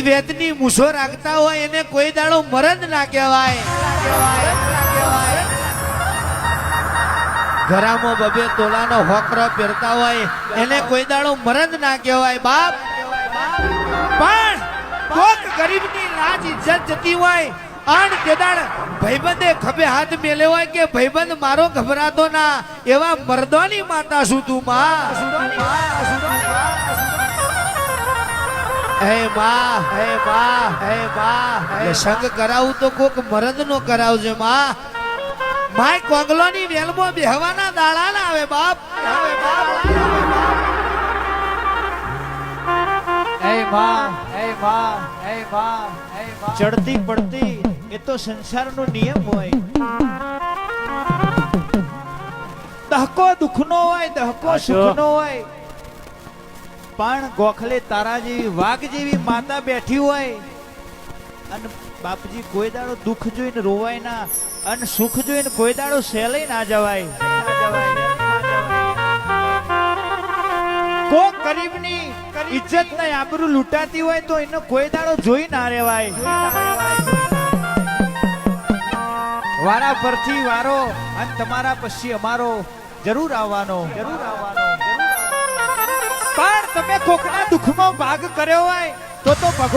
વેતની મૂછો રાખતા હોય એને કોઈ દાડો મરદ ના કહેવાય. ઘરામાં બબે તોલાનો હોકરો પહેરતા હોય એને કોઈ દાડો મરદ ના કહેવાય બાપ. પણ કોક ગરીબની લાજ ઇજ્જત જતી હોય અને તેદાડ ભાઈબંધે ખભે હાથ મેલે હોય કે ભાઈબંધ મારો ગભરાતો ના, એવા મર્દોની માતા શું તું માં? હે માં, હે માં, હે માં, સંગ કરાવું તો કોક મરદ નો કરાવજે માં. માય કોંગલોની વેલમાં બેહવાના દાડા ના આવે બાપ. હે માં, હે માં, હે માં, હે માં. ચડતી પડતી એ તો સંસારનો નિયમ હોય. દહકો દુખનો હોય, દહકો સુખનો હોય. પણ ગોખલે તારા જેવી વાઘ જેવી માતા બેઠી હોય અને બાપજી કોઈ દાડો દુઃખ જોઈને રોવાય ના અને સુખ જોઈને કોઈ દાડો સહેલે ના જવાય. કોક ગરીબની ઇજ્જત ને આબરૂ લૂંટાતી હોય તો એનો કોઈ દાડો જોઈ ના રહેવાય. વારા પરથી વારો અને તમારા પછી અમારો જરૂર આવવાનો. પણ તમે કોકના દુઃખમાં ભાગ કર્યો હોય તો ભગવાન